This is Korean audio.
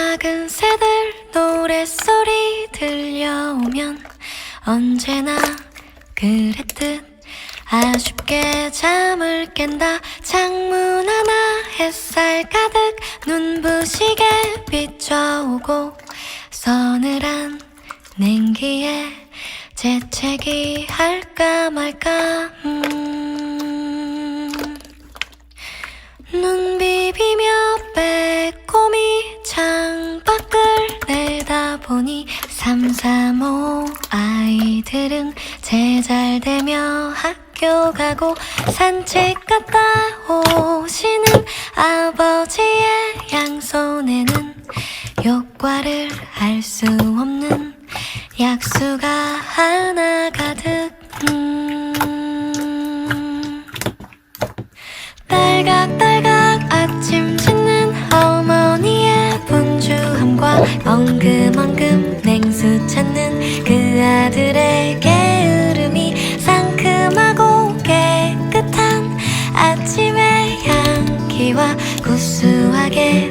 작은 새들 노랫소리 들려오면 언제나 그랬듯 아쉽게 잠을 깬다. 창문 하나 햇살 가득 눈부시게 비춰오고 서늘한 냉기에 재채기 할까 말까. 눈 비비며 빼꼼히 창밖을 내다보니 335 아이들은 제잘되며 학교 가고 산책 갔다 오시는 아버지의 양손에는 효과를 알 수 없는 약수가 하나 가득. 딸각딸각 아침 짓는 어머니의 분주함과 엉금엉금 냉수 찾는 그 아들의 게으름이 상큼하고 깨끗한 아침의 향기와 구수하게